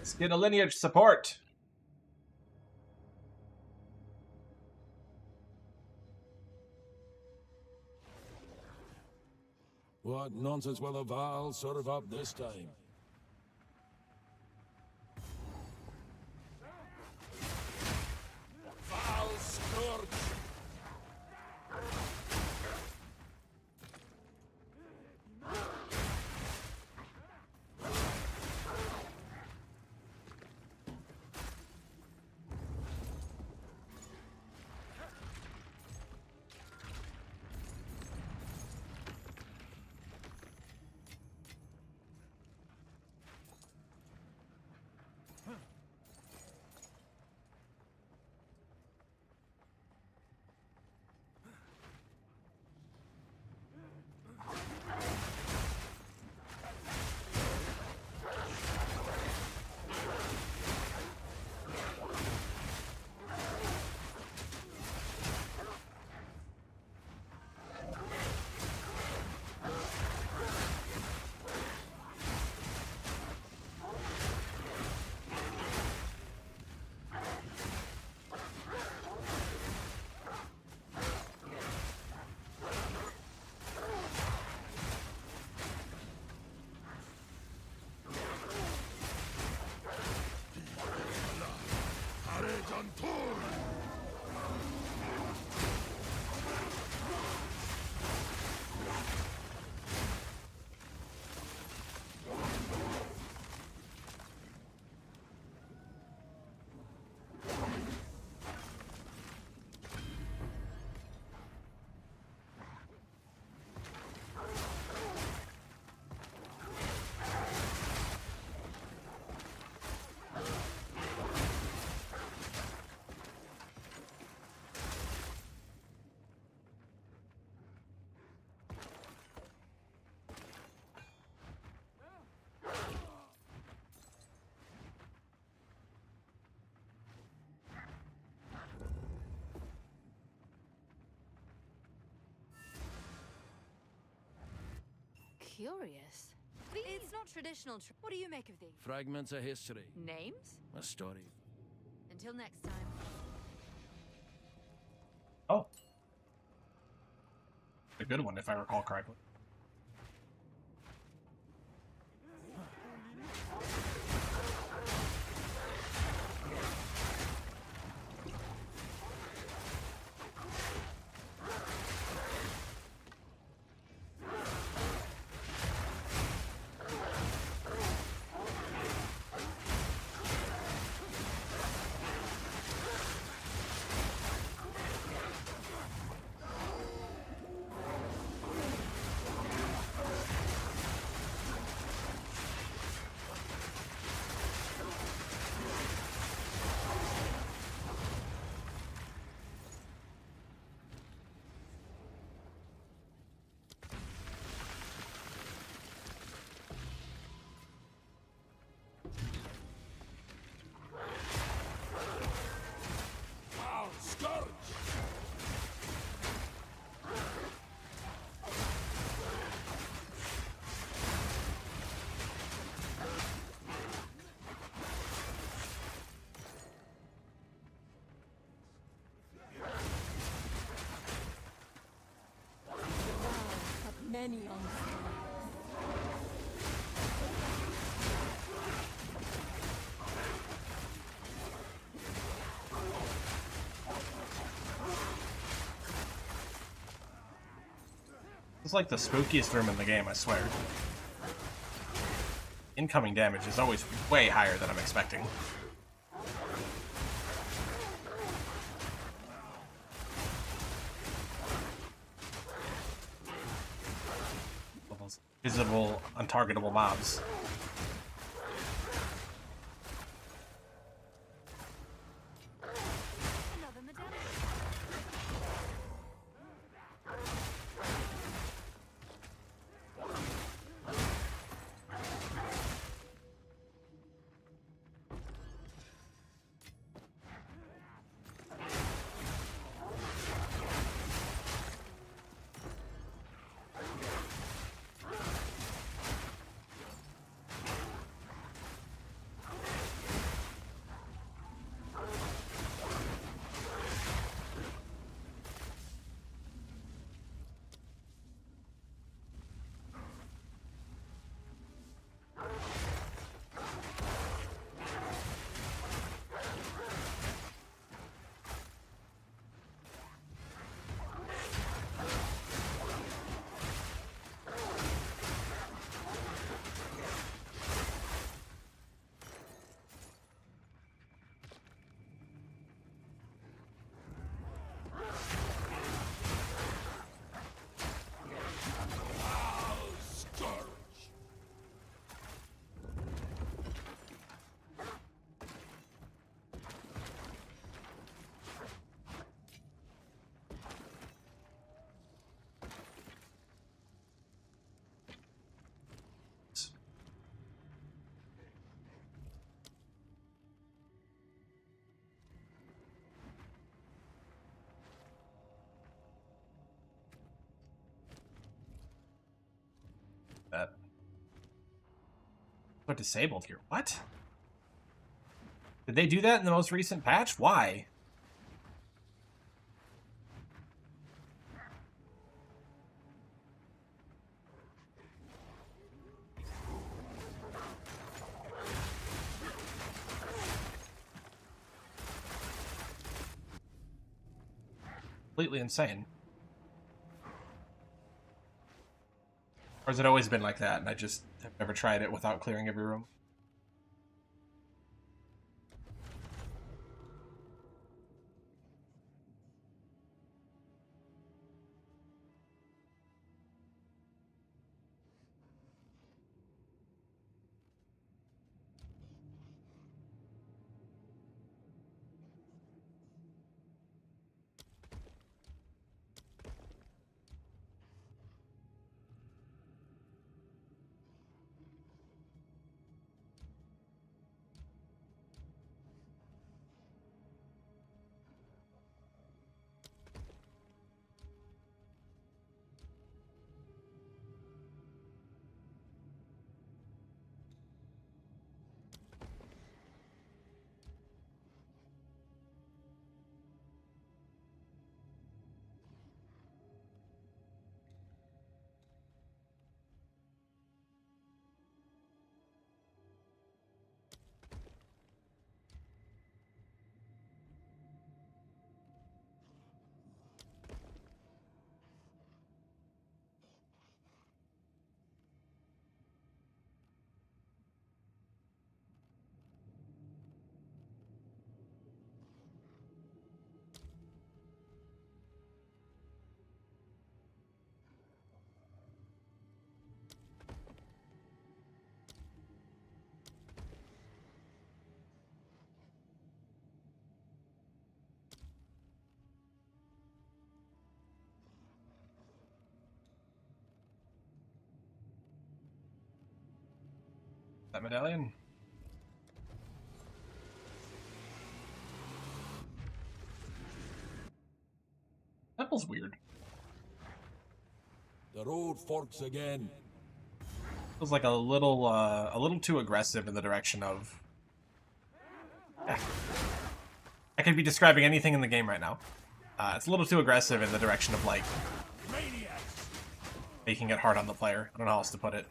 Let's get a lineage support. What nonsense will the Val serve up this time? Val Scourge! Curious. It's not traditional. What do you make of these? Fragments of history. Names? A story. Until next time. Oh. A good one, if I recall correctly. Val Scourge! Many on It's like the spookiest room in the game, I swear. Incoming damage is always way higher than I'm expecting. Those visible, untargetable mobs. another medallion. Put disabled here. What? Did they do that in the most recent patch? Why? Completely insane. Or has it always been like that and I just have never tried it without clearing every room? That medallion? Temple's weird. The road forks again. Feels like a little too aggressive in the direction of... I could be describing anything in the game right now. It's a little too aggressive in the direction of, like, making it hard on the player. I don't know how else to put it.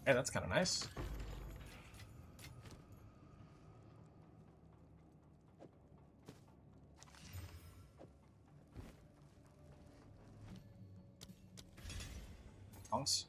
Hey, that's kind of nice. Honks.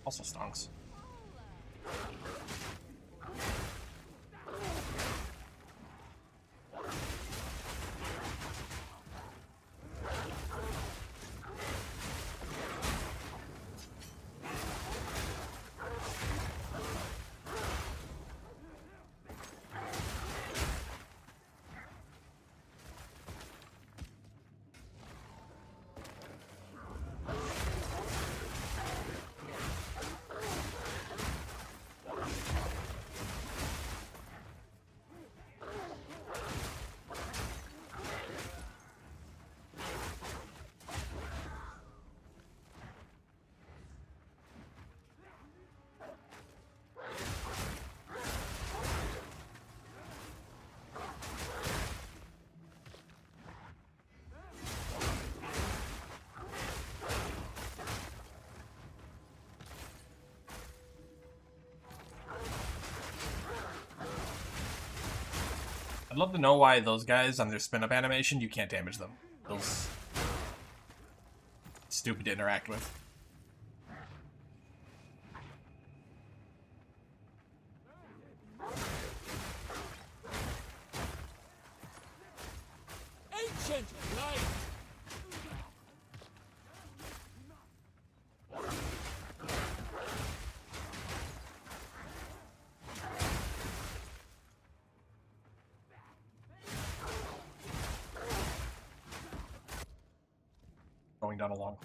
Also stonks. I'd love to know why those guys on their spin-up animation, you can't damage them. Those stupid to interact with. done along.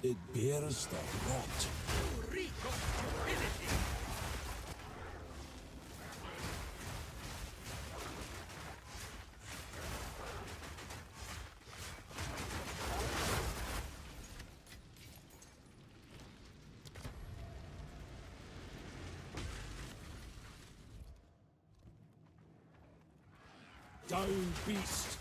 It bears the rot. Down, beast!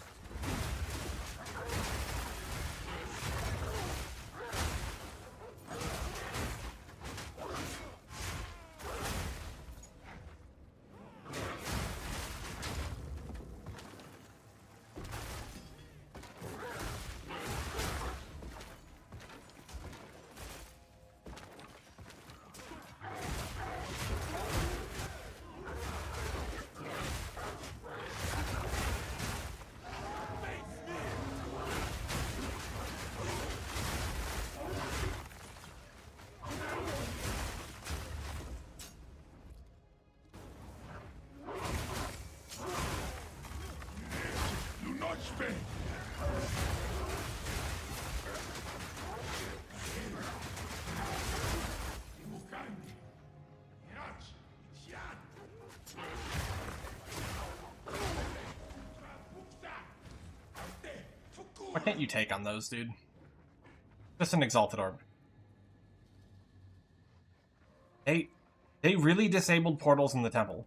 Why can't you take on those, dude? Just an Exalted Orb. They really disabled portals in the temple.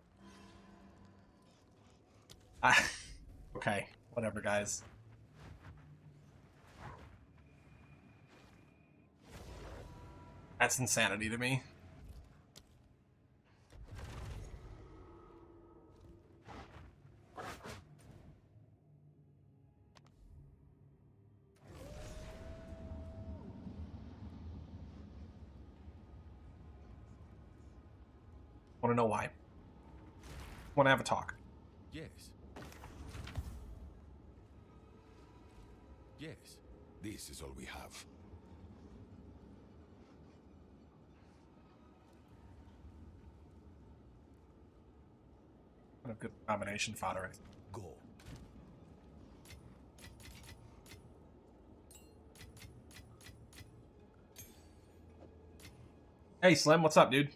Okay, whatever, guys. That's insanity to me. Want to know why? Want to have a talk. Yes. Yes. This is all we have. What a good combination fodder. Go. Hey, Slim, what's up, dude?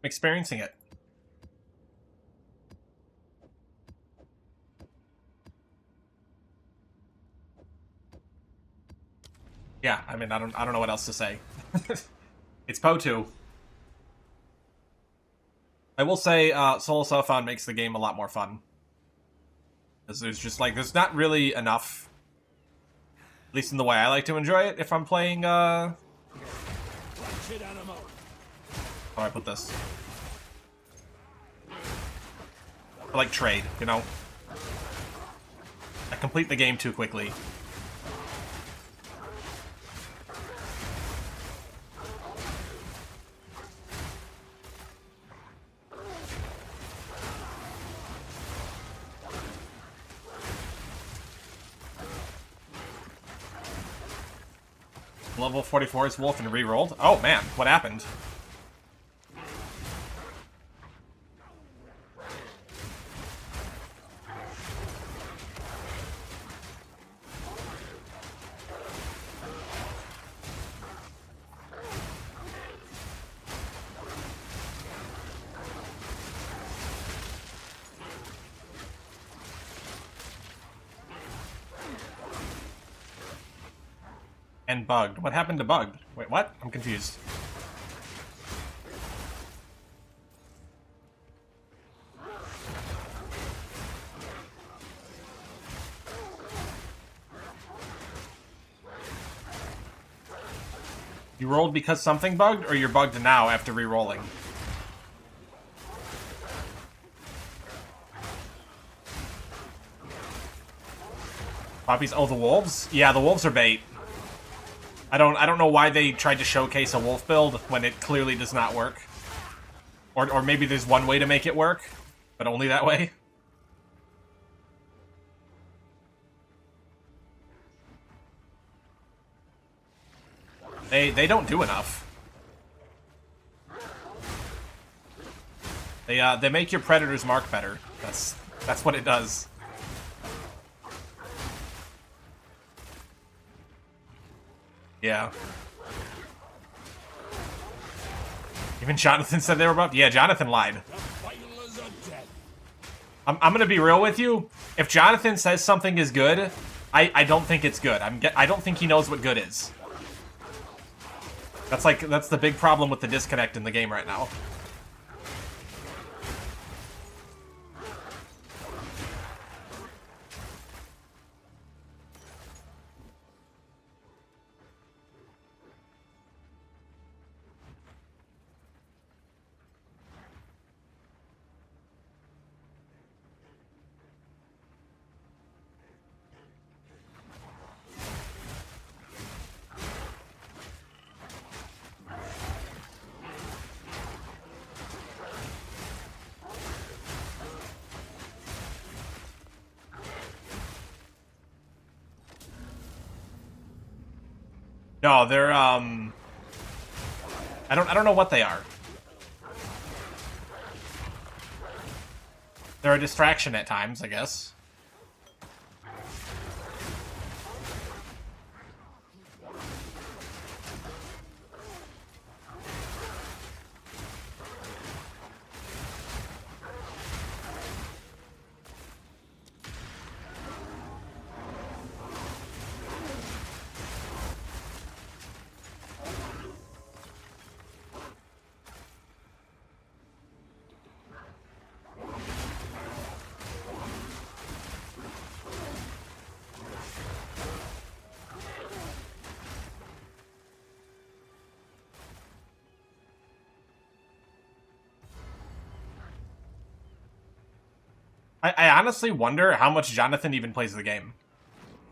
I'm experiencing it. Yeah, I mean, I don't know what else to say. It's Po2. I will say, Soul Sophon makes the game a lot more fun. Because there's just, like, there's not really enough, at least in the way I like to enjoy it, if I'm playing, how do I put this? I like trade, you know? complete the game too quickly. Level 44 is Wolf and re-rolled. Oh man, what happened? And bugged. What happened to bugged? Wait, what? I'm confused. You rolled because something bugged, or you're bugged now after re-rolling? Poppies? Oh, the wolves? Yeah, the wolves are bait. I don't know why they tried to showcase a wolf build when it clearly does not work. Or maybe there's one way to make it work, but only that way. They don't do enough. They make your predator's mark better. That's what it does. Yeah. Even Jonathan said they were buffed? Yeah, Jonathan lied. I'm gonna be real with you. If Jonathan says something is good, I don't think it's good. I don't think he knows what good is. That's the big problem with the disconnect in the game right now. No, they're I don't know what they are. They're a distraction at times, I guess. I honestly wonder how much Jonathan even plays the game.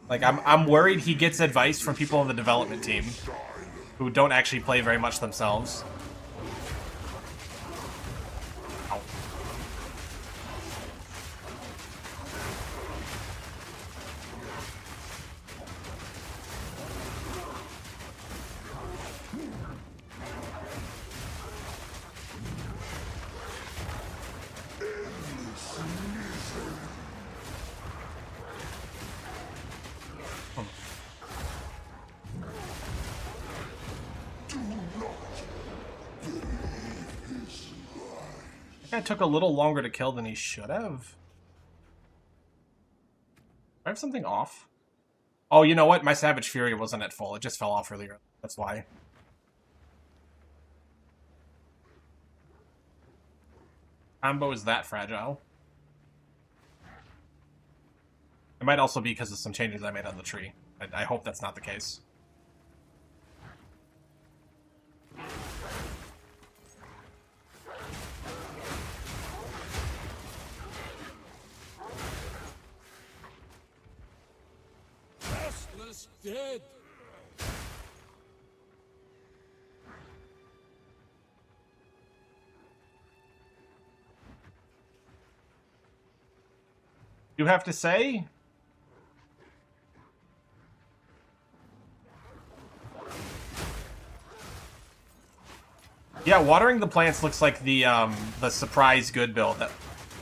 Like, I'm worried he gets advice from people on the development team who don't actually play very much themselves. Ow. That took a little longer to kill than he should have. Do I have something off? Oh, you know what? My Savage Fury wasn't at full. It just fell off earlier. That's why. Combo is that fragile. It might also be because of some changes I made on the tree. I hope that's not the case. is dead. You have to say? Yeah, watering the plants looks like the surprise good build. That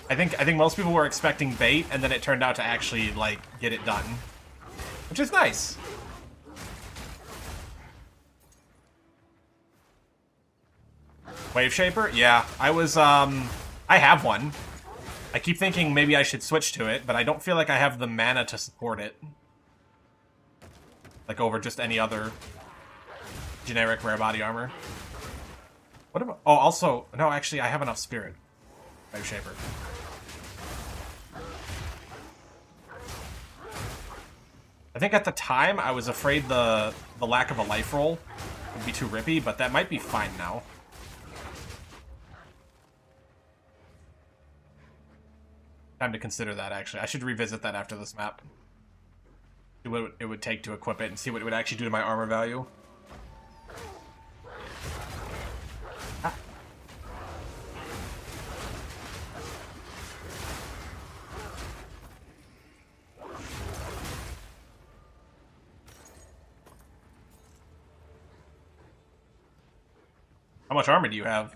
I think most people were expecting bait, and then it turned out to actually like get it done, which is nice. Wave Shaper? Yeah, I have one. I keep thinking maybe I should switch to it, but I don't feel like I have the mana to support it. Like over just any other generic rare body armor. What about... Oh, also... No, actually, I have enough spirit. Wave Shaper. I think at the time, I was afraid the lack of a life roll would be too rippy, but that might be fine now. Time to consider that, actually. I should revisit that after this map. See what it would take to equip it and see what it would actually do to my armor value. Ah. How much armor do you have?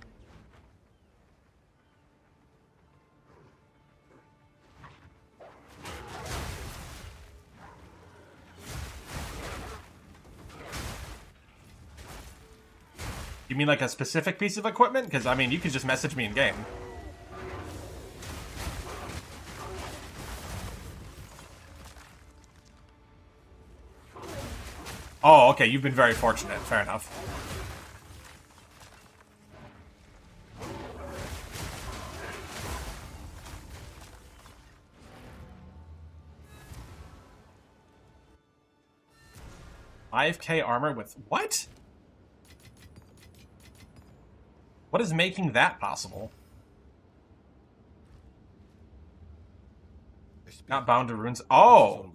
You mean like a specific piece of equipment? Because, I mean, you could just message me in game. Oh, okay, you've been very fortunate. Fair enough. $5K armor with... What? What is making that possible? Not bound to runes. Oh!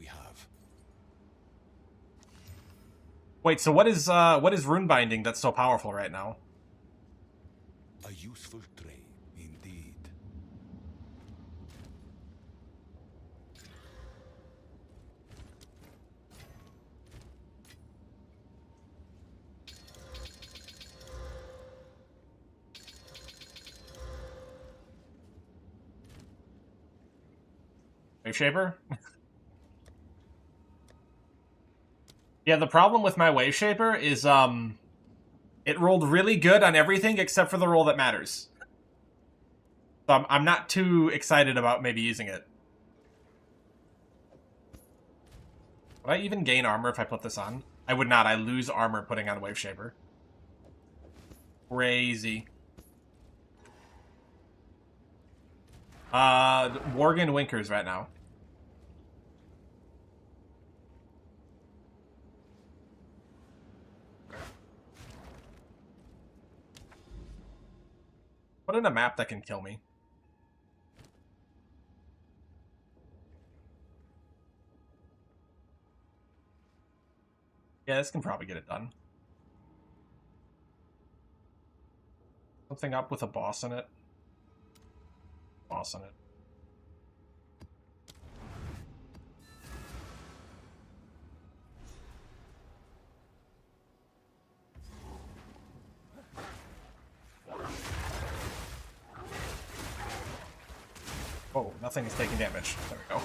Wait, so what is rune binding that's so powerful right now? A useful trade, indeed. Wave Shaper? Yeah, the problem with my Wave Shaper is, it rolled really good on everything except for the roll that matters. So I'm not too excited about maybe using it. Would I even gain armor if I put this on? I would not. I lose armor putting on Wave Shaper. Crazy. Worgen Winkers right now. Put in a map that can kill me. Yeah, this can probably get it done. Something up with a boss in it. Boss in it. Oh, nothing is taking damage. There we go.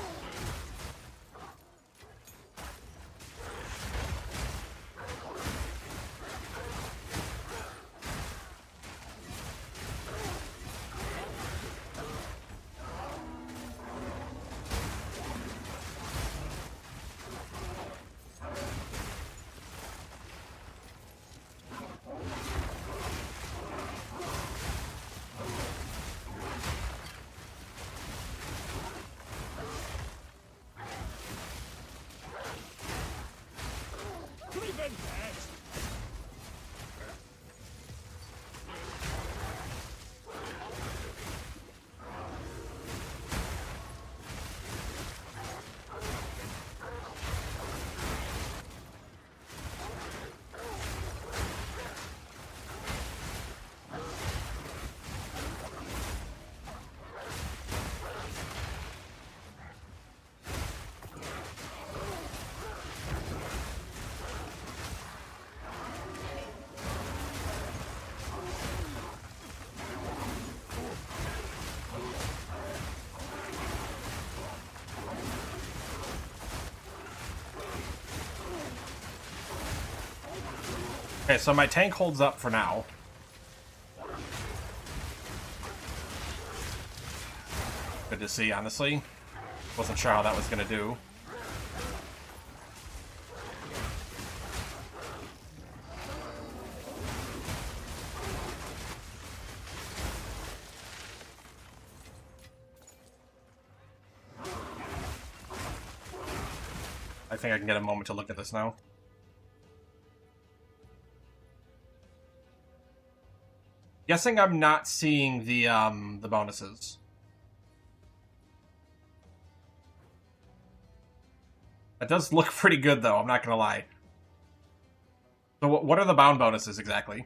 Okay, so my tank holds up for now. Good to see, honestly. Wasn't sure how that was gonna do. I think I can get a moment to look at this now. Guessing I'm not seeing the bonuses. That does look pretty good, though, I'm not gonna lie. So what are the bound bonuses, exactly?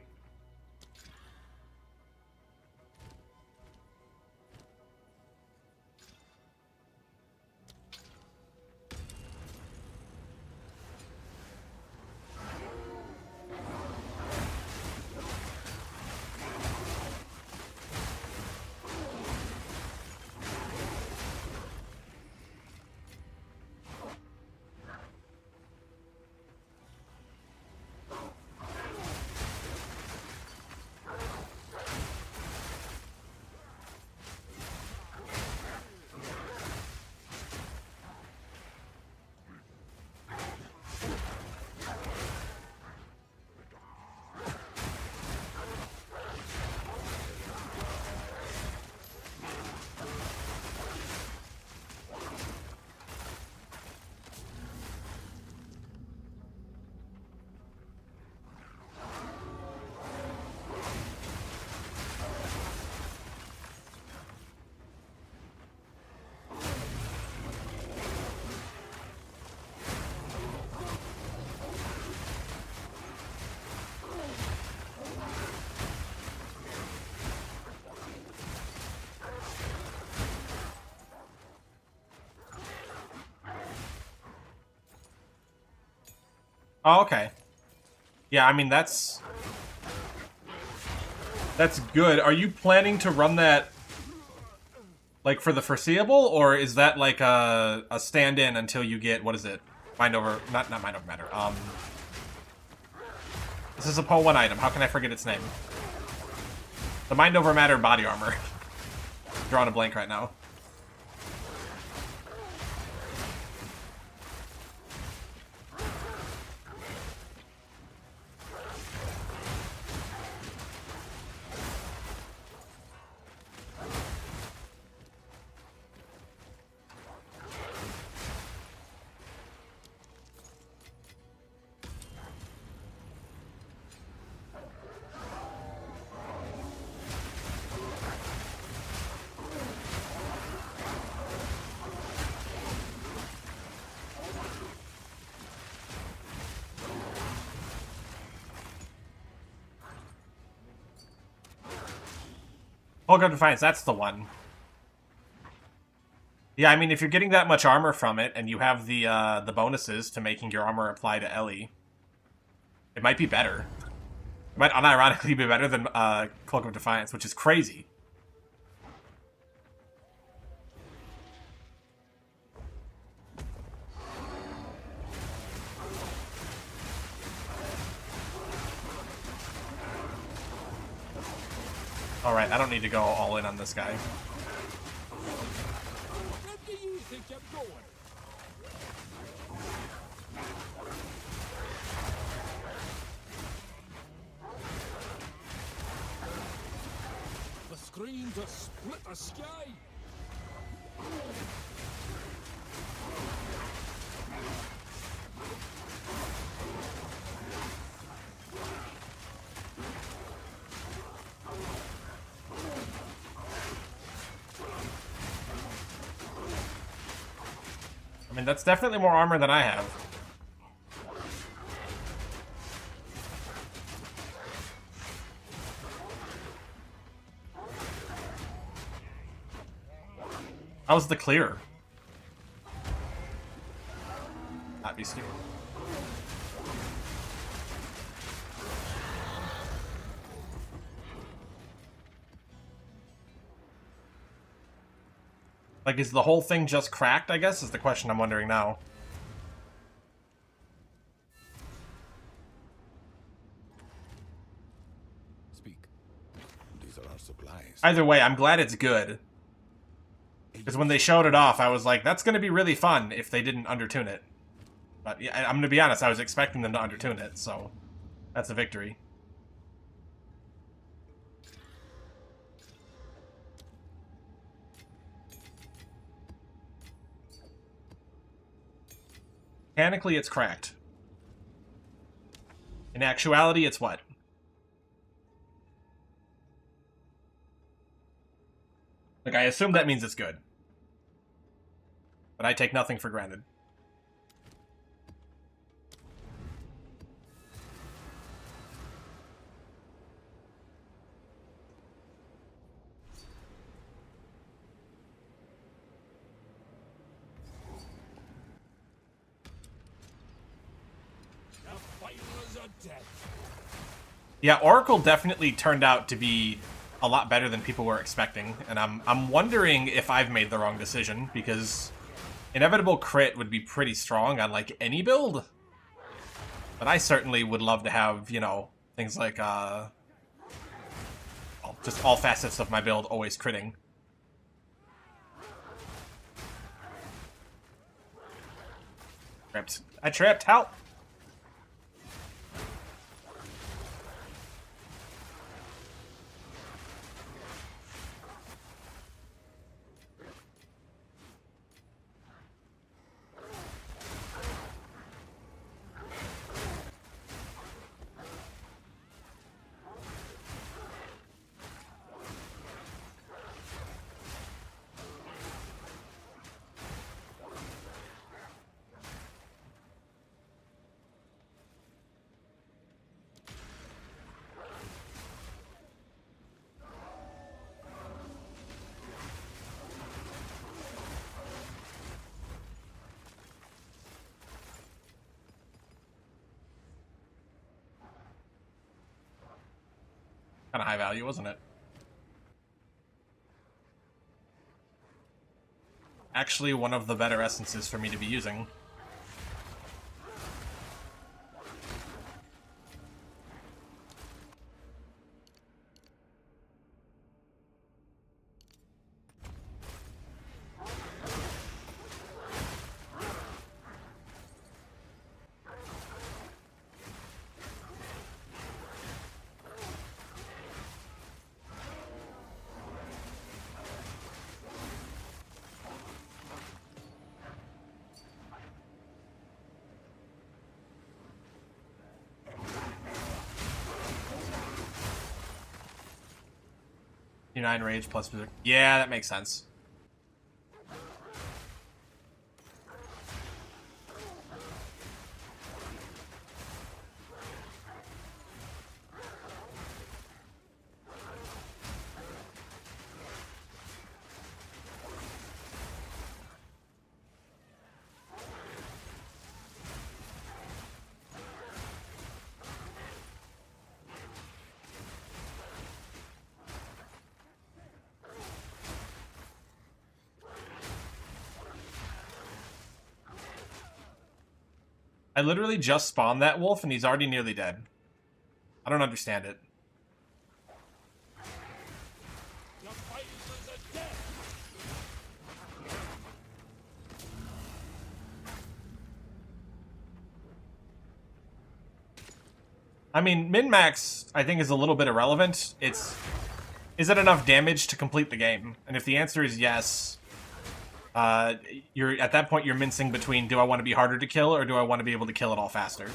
Oh, okay. Yeah, I mean, that's good. Are you planning to run that, like, for the foreseeable, or is that, like, a stand-in until you get, what is it? Mind over... Not Mind over Matter. This is a Poe 1 item. How can I forget its name? The Mind over Matter body armor. Drawing a blank right now. Vulgar Defiance, that's the one. Yeah, I mean, if you're getting that much armor from it, and you have the bonuses to making your armor apply to Ellie, it might be better. It might unironically be better than Cloak of Defiance, which is crazy. Alright, I don't need to go all in on this guy. Where do you think you're going? The screen to split the sky. I mean, that's definitely more armor than I have. How's the clear? Not be stupid. Like, is the whole thing just cracked, I guess, is the question I'm wondering now. our supplies. Either way, I'm glad it's good. Because when they showed it off, I was like, that's going to be really fun if they didn't undertune it. But yeah, I'm going to be honest, I was expecting them to undertune it, so that's a victory. Mechanically, it's cracked. In actuality, it's what? Like, I assume that means it's good. But I take nothing for granted. The fighters are dead. Yeah, Oracle definitely turned out to be a lot better than people were expecting, and I'm wondering if I've made the wrong decision, because Inevitable Crit would be pretty strong on, like, any build. But I certainly would love to have, you know, things like, well, just all facets of my build always critting. Tripped. I tripped, help! Kind of high value, wasn't it? Actually, one of the better essences for me to be using. Nine rage plus berserk. Yeah, that makes sense. I literally just spawned that wolf and he's already nearly dead. I don't understand it. The fighters are dead. I mean, min-max, I think, is a little bit irrelevant. Is it enough damage to complete the game? And if the answer is yes, you're at that point you're mincing between, do I want to be harder to kill or do I want to be able to kill it all faster?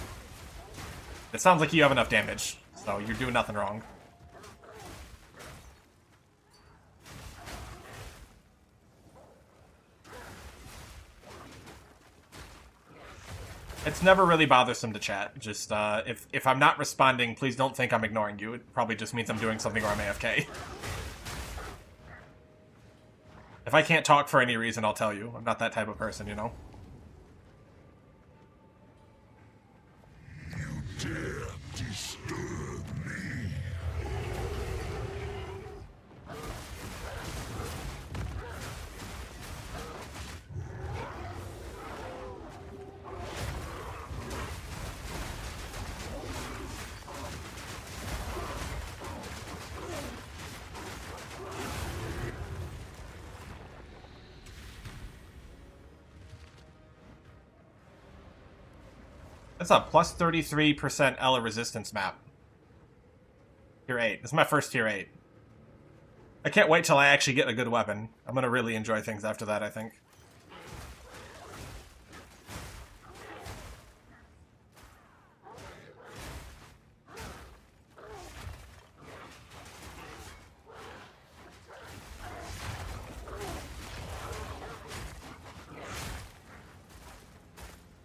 It sounds like you have enough damage, so you're doing nothing wrong. It's never really bothersome to chat. Just, if I'm not responding, please don't think I'm ignoring you. It probably just means I'm doing something or I'm AFK. If I can't talk for any reason, I'll tell you. I'm not that type of person, you know? You dare disturb me. That's a plus 33% Ela resistance map. Tier 8. This is my first tier 8. I can't wait till I actually get a good weapon. I'm gonna really enjoy things after that, I think.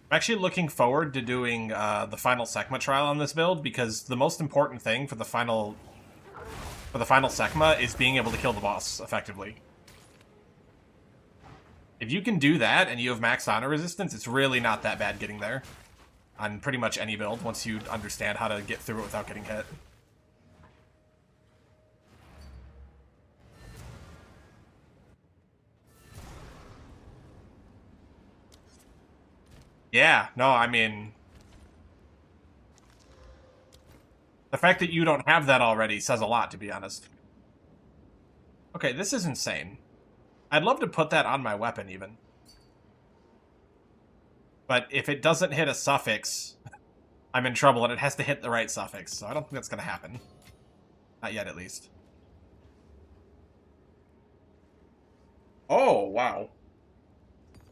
I'm actually looking forward to doing the final Sekma trial on this build, because the most important thing for the final Sekma is being able to kill the boss effectively. If you can do that and you have max honor resistance, it's really not that bad getting there on pretty much any build once you understand how to get through it without getting hit. Yeah, no, I mean, the fact that you don't have that already says a lot, to be honest. Okay, this is insane. I'd love to put that on my weapon, even. But if it doesn't hit a suffix, I'm in trouble, and it has to hit the right suffix, so I don't think that's going to happen. Not yet, at least. Oh, wow.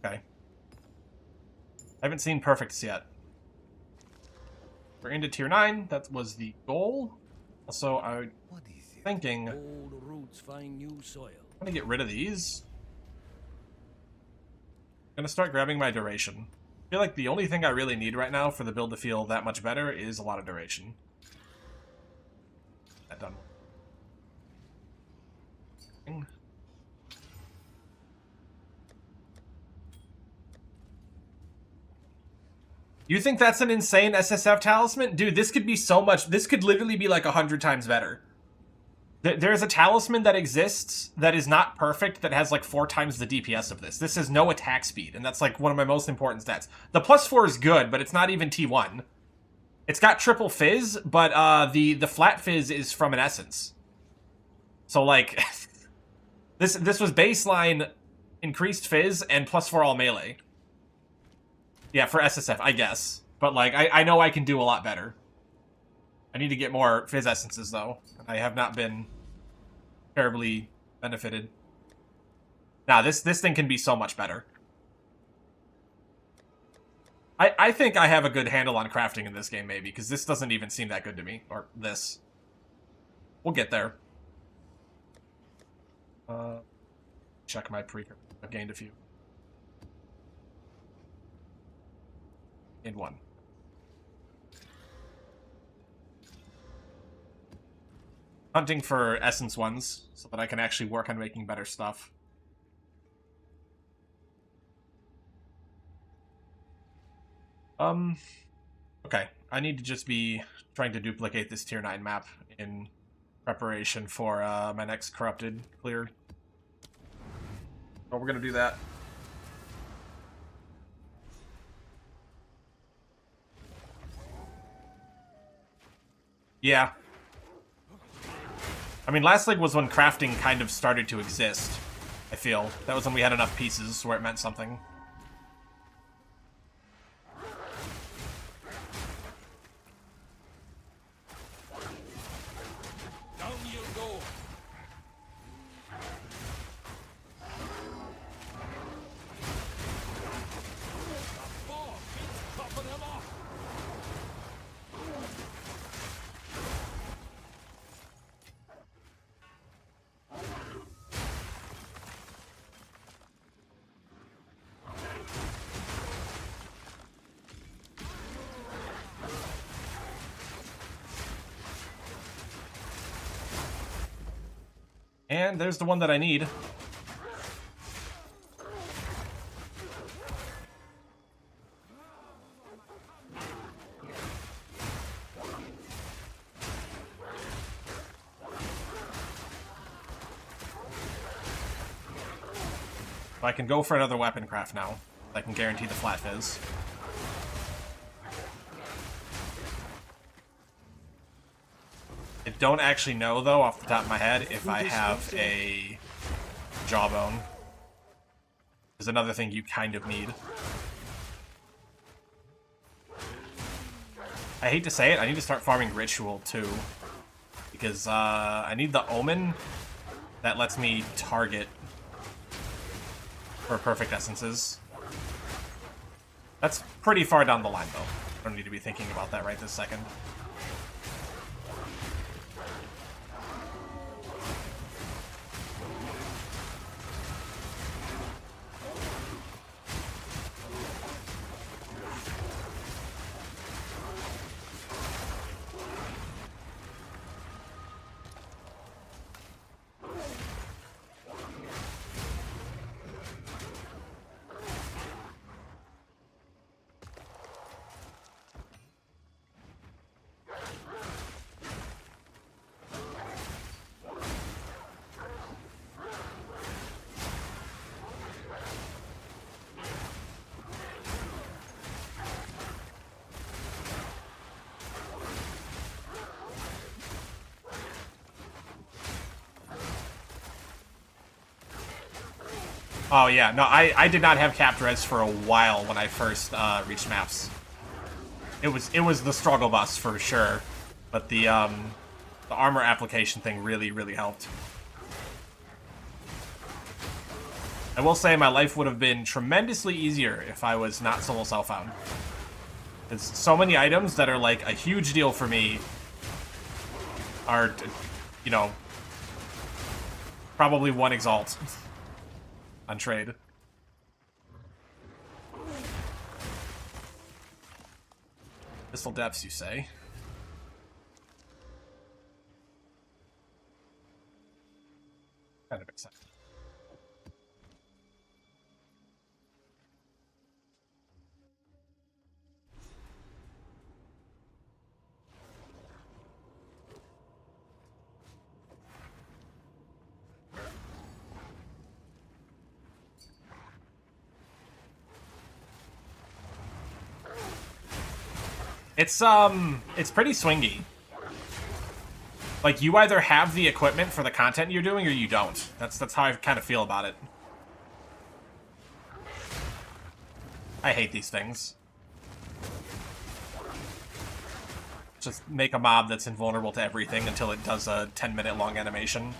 Okay. I haven't seen perfects yet. We're into tier 9. That was the goal. Also, I'm thinking Old roots find new soil. I'm gonna get rid of these. I'm gonna start grabbing my duration. I feel like the only thing I really need right now for the build to feel that much better is a lot of duration. That done. You think that's an insane SSF talisman? Dude, this could be so much. This could literally be like 100 times better. There's a talisman that exists that is not perfect that has like 4 times the DPS of this. This has no attack speed, and that's like one of my most important stats. The +4 is good, but it's not even T1. It's got triple fizz, but the flat fizz is from an essence. So like, this was baseline increased fizz and +4 all melee. Yeah, for SSF, I guess. But, like, I know I can do a lot better. I need to get more Fizz Essences, though. I have not been terribly benefited. Nah, this thing can be so much better. I think I have a good handle on crafting in this game, maybe, because this doesn't even seem that good to me. Or this. We'll get there. Check my pre-crit. I've gained a few. In 1. Hunting for essence ones so that I can actually work on making better stuff. Okay. I need to just be trying to duplicate this tier 9 map in preparation for my next corrupted clear. Oh, we're gonna do that. Yeah. I mean, last league was when crafting kind of started to exist, I feel. That was when we had enough pieces where it meant something. Down you go. The ball keeps popping him off. And there's the one that I need. If I can go for another weapon craft now, I can guarantee the flat fizz. I don't actually know, though, off the top of my head, if I have a jawbone. Is another thing you kind of need. I hate to say it, I need to start farming Ritual, too. Because, I need the Omen that lets me target for Perfect Essences. That's pretty far down the line, though. I don't need to be thinking about that right this second. Oh yeah, no, I did not have capped res for a while when I first reached maps. It was the struggle bus for sure, but the armor application thing really helped. I will say my life would have been tremendously easier if I was not solo self-found. There's so many items that are like a huge deal for me are, you know, probably one exalt on trade. Crystal Depths, you say? Kind of excited. It's pretty swingy. Like, you either have the equipment for the content you're doing or you don't. That's how I kind of feel about it. I hate these things. Just make a mob that's invulnerable to everything until it does a 10-minute long animation.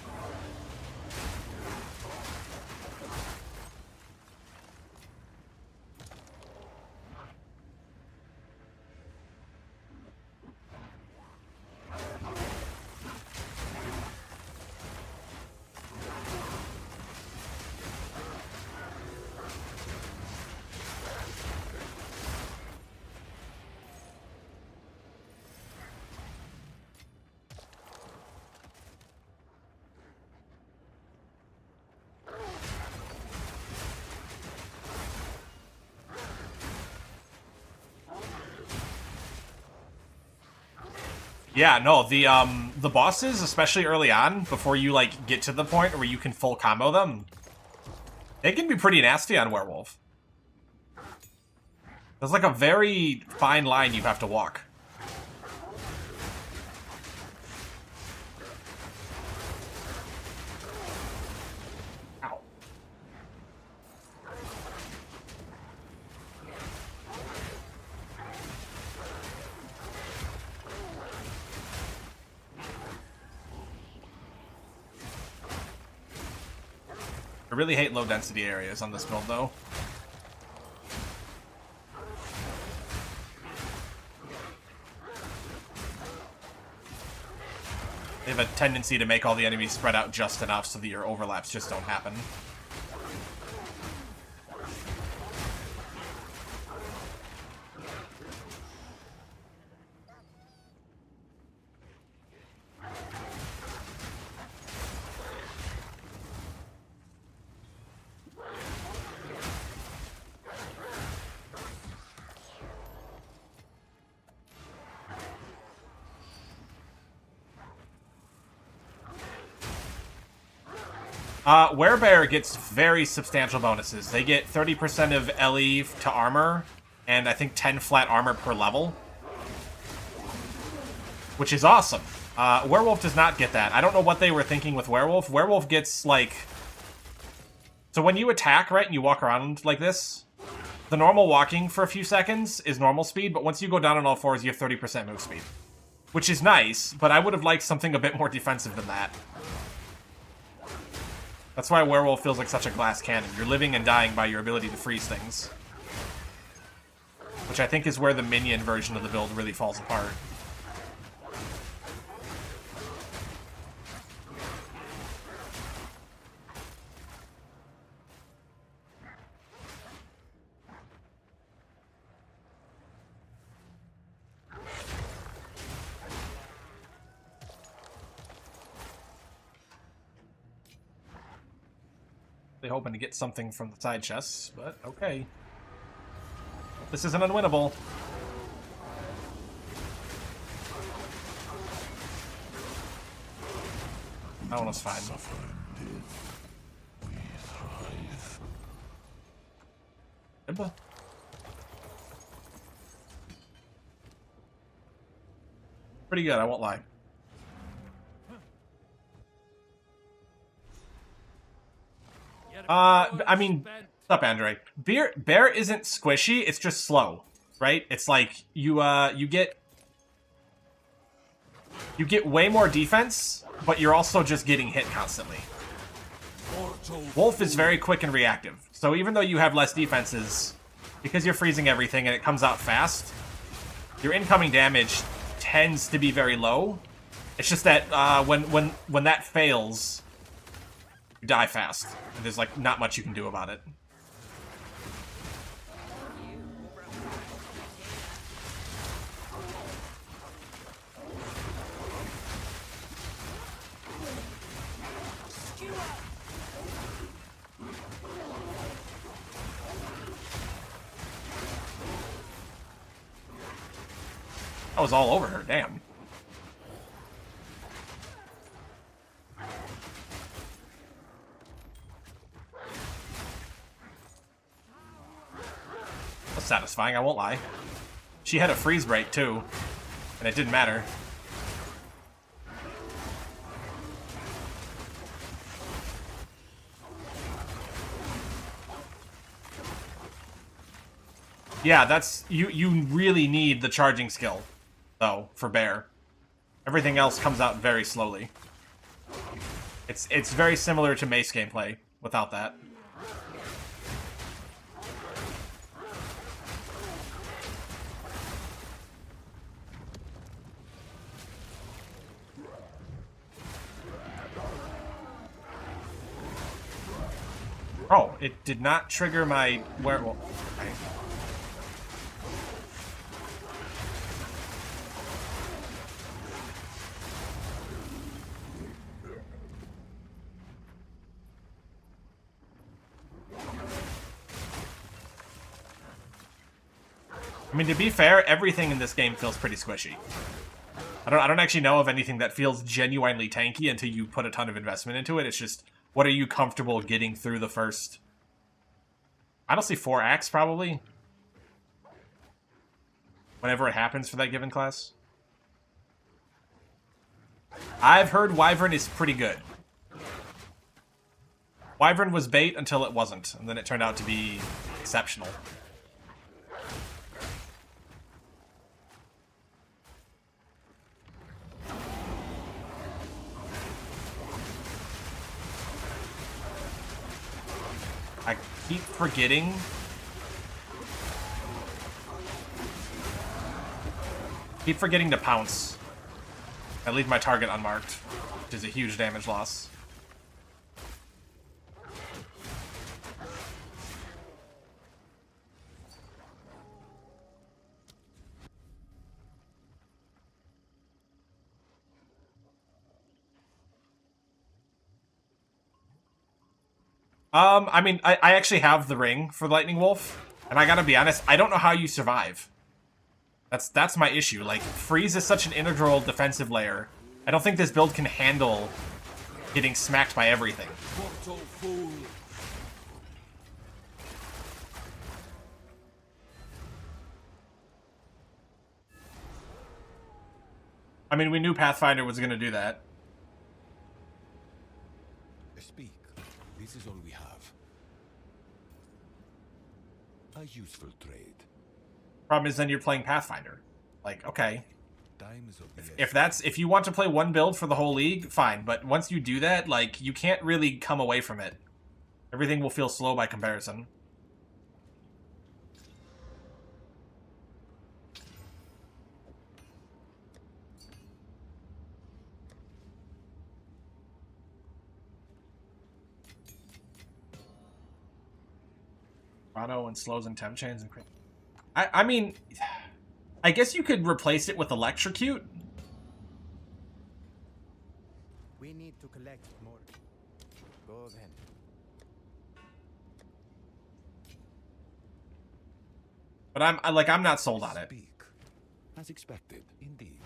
Yeah, no, the bosses, especially early on, before you, like, get to the point where you can full combo them, they can be pretty nasty on Werewolf. There's, like, a very fine line you have to walk. Ow. I really hate low-density areas on this build, though. They have a tendency to make all the enemies spread out just enough so that your overlaps just don't happen. Werebear gets very substantial bonuses. They get 30% of LE to armor, and I think 10 flat armor per level. Which is awesome. Werewolf does not get that. I don't know what they were thinking with Werewolf. Werewolf gets, like... So when you attack, right, and you walk around like this, the normal walking for a few seconds is normal speed, but once you go down on all fours, you have 30% move speed. Which is nice, but I would have liked something a bit more defensive than that. That's why Werewolf feels like such a glass cannon. You're living and dying by your ability to freeze things. Which I think is where the minion version of the build really falls apart. Hoping to get something from the side chests, but okay. This isn't unwinnable. That one was fine. Imba. Pretty good, I won't lie. I mean, what's up, Andre? Bear isn't squishy, it's just slow, right? It's like, you get way more defense, but you're also just getting hit constantly. Wolf is very quick and reactive, so even though you have less defenses, because you're freezing everything and it comes out fast, your incoming damage tends to be very low. It's just that, when that fails, you die fast. And there's like not much you can do about it. I was all over her, damn. Satisfying, I won't lie. She had a freeze break too, and it didn't matter. Yeah, that's you really need the charging skill though for Bear. Everything else comes out very slowly. It's very similar to Mace gameplay without that. Oh, it did not trigger my werewolf. Okay. I mean, to be fair, everything in this game feels pretty squishy. I don't actually know of anything that feels genuinely tanky until you put a ton of investment into it. It's just, what are you comfortable getting through the first... I don't see 4 acts, probably. Whenever it happens for that given class. I've heard Wyvern is pretty good. Wyvern was bait until it wasn't, and then it turned out to be exceptional. I keep forgetting. Keep forgetting to pounce. I leave my target unmarked, which is a huge damage loss. I mean, I actually have the ring for Lightning Wolf, and I gotta be honest, I don't know how you survive. That's my issue. Like, freeze is such an integral defensive layer. I don't think this build can handle getting smacked by everything. I mean, we knew Pathfinder was gonna do that. Speak. This is all we have. A useful trade. Problem is then you're playing Pathfinder. Like, okay. Time is of the If you want to play one build for the whole league, fine. But once you do that, like, you can't really come away from it. Everything will feel slow by comparison. Auto and slows and temp chains and I mean, I guess you could replace it with electrocute. We need to collect more. Go then. But I'm not sold on it. Speak. As expected, indeed.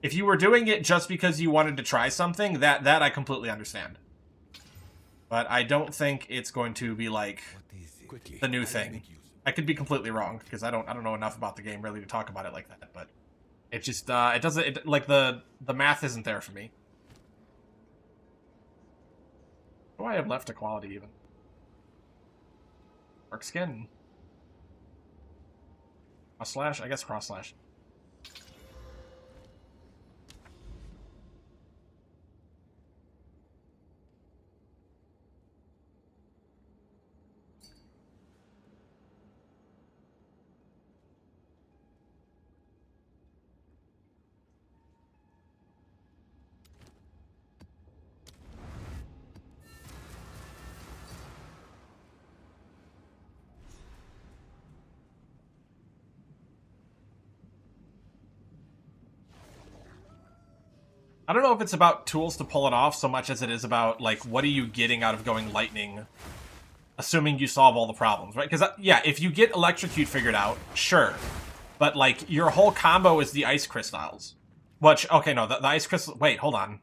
If you were doing it just because you wanted to try something, that I completely understand. But I don't think it's going to be like Quickly, the new I will thing. make use of I could be completely wrong because I don't know enough about the game really to talk about it like that. But it just it doesn't like the math isn't there for me. What do I have left equality even? Dark skin. Cross slash? I guess cross slash. I don't know if it's about tools to pull it off so much as it is about, like, what are you getting out of going lightning, assuming you solve all the problems, right? Because, yeah, if you get electrocute figured out, sure. But, like, your whole combo is the ice crystals. Which, okay, no, the ice crystal... Wait, hold on.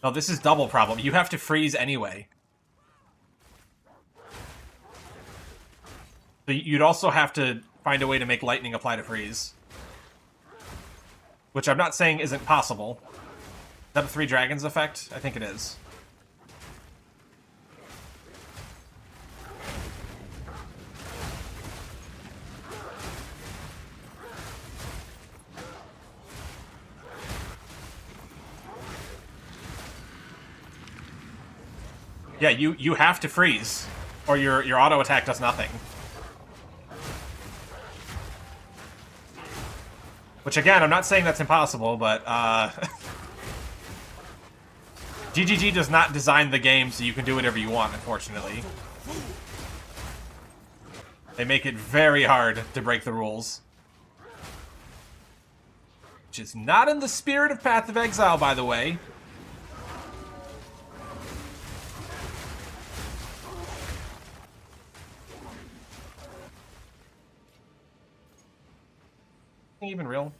No, this is double problem. You have to freeze anyway. So you'd also have to find a way to make lightning apply to freeze. Which I'm not saying isn't possible. Is that a 3 dragons effect? I think it is. Yeah, you have to freeze, or your auto attack does nothing. Which again, I'm not saying that's impossible, but GGG does not design the game so you can do whatever you want, unfortunately. They make it very hard to break the rules. Which is not in the spirit of Path of Exile, by the way. Even real?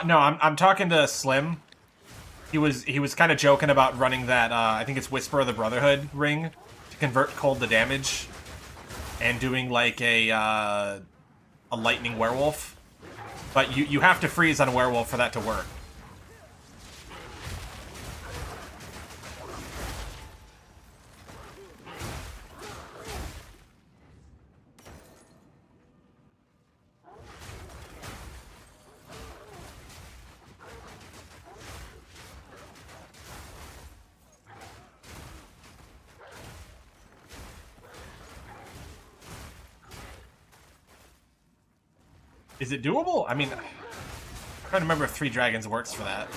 No, I'm talking to Slim. He was kind of joking about running that, I think it's Whisper of the Brotherhood ring to convert cold to damage, and doing like a lightning werewolf. But you have to freeze on a werewolf for that to work. Is it doable? I mean, I'm trying to remember if 3 dragons works for that.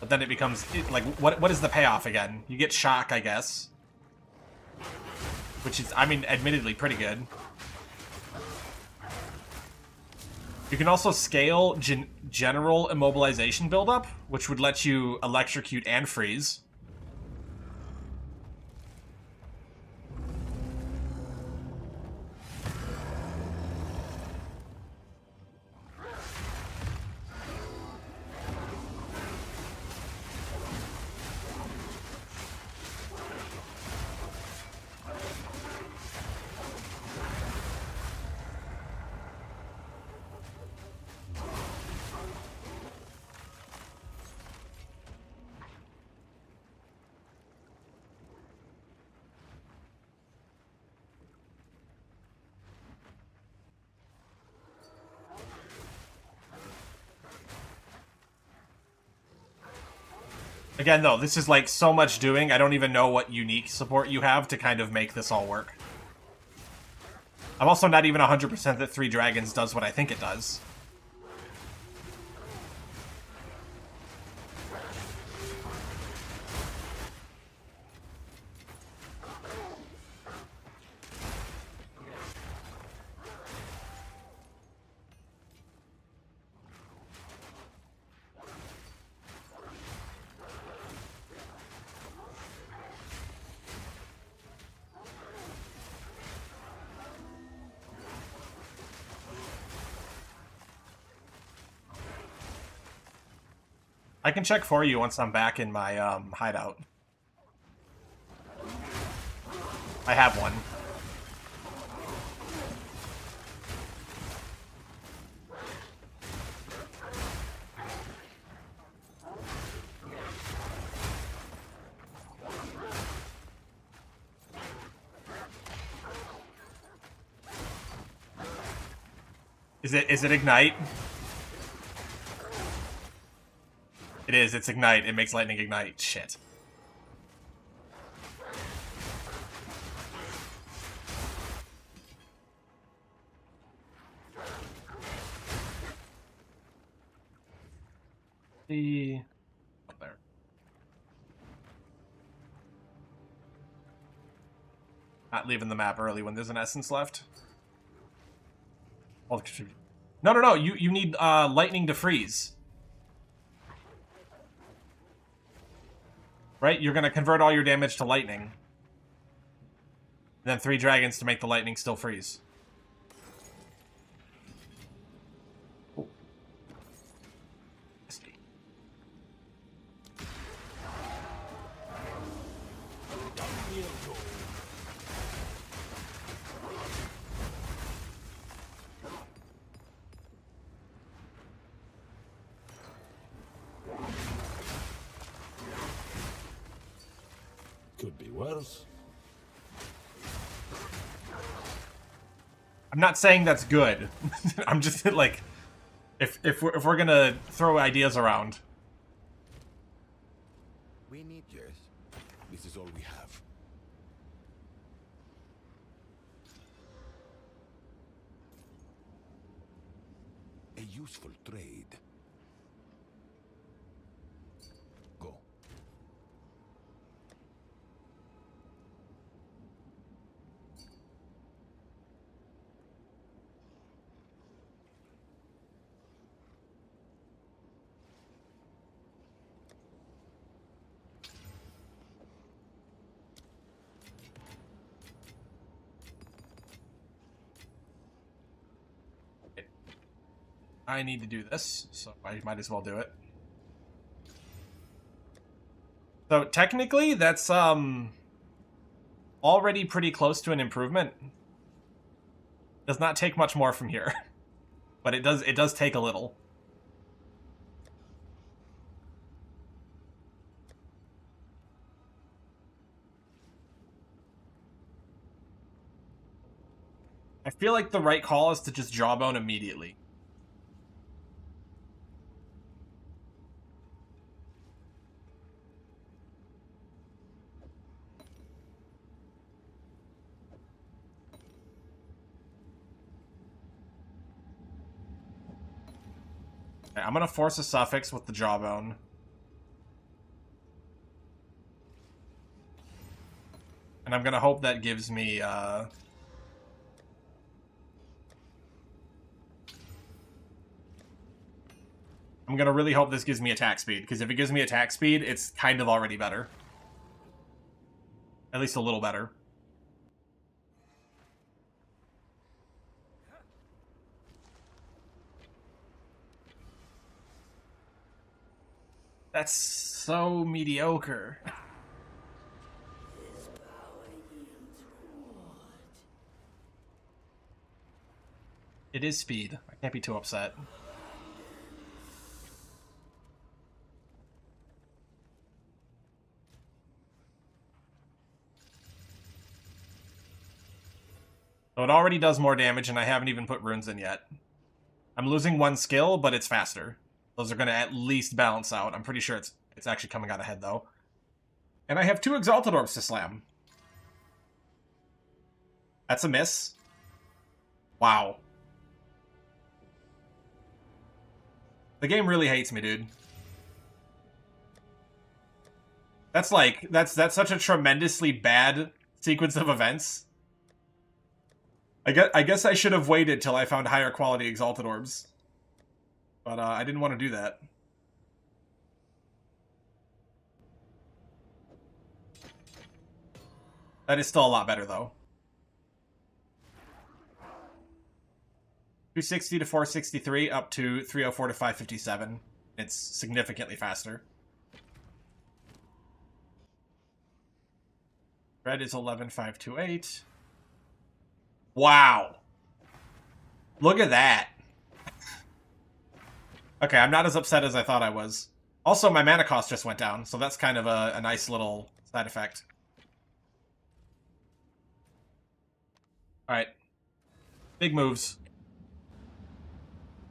But then it becomes, like, what is the payoff again? You get shock, I guess. Which is, I mean, admittedly pretty good. You can also scale general immobilization buildup, which would let you electrocute and freeze. Again, though, this is like so much doing, I don't even know what unique support you have to kind of make this all work. I'm also not even 100% that 3 Dragons does what I think it does. I can check for you once I'm back in my hideout. I have one. Is it Ignite? It is, it's Ignite. It makes lightning ignite. Shit. The... Up there. Not leaving the map early when there's an essence left. No, you need lightning to freeze. Right? You're going to convert all your damage to lightning. And then 3 dragons to make the lightning still freeze. Oh. Could be worse. I'm not saying that's good. I'm just like, if we're gonna throw ideas around. We need Yes, this is all we have. A useful trade. Go. I need to do this, so I might as well do it. So technically, that's already pretty close to an improvement. Does not take much more from here, but it does take a little. I feel like the right call is to just jawbone immediately. Okay, I'm gonna force a suffix with the jawbone. And I'm gonna hope that gives me, I'm gonna really hope this gives me attack speed, because if it gives me attack speed, it's kind of already better. At least a little better. That's so mediocre. It is speed. I can't be too upset. So it already does more damage, and I haven't even put runes in yet. I'm losing 1 skill, but it's faster. Those are going to at least balance out. I'm pretty sure it's It's actually coming out ahead, though. And I have 2 Exalted Orbs to slam. That's a miss. Wow. The game really hates me, dude. That's like, that's such a tremendously bad sequence of events. I guess I should have waited till I found higher quality Exalted Orbs. But I didn't want to do that. That is still a lot better, though. 260 to 463, up to 304 to 557. It's significantly faster. Red is 11528. Wow. Look at that. Okay, I'm not as upset as I thought I was. Also, my mana cost just went down, so that's kind of a nice little side effect. Alright. Big moves.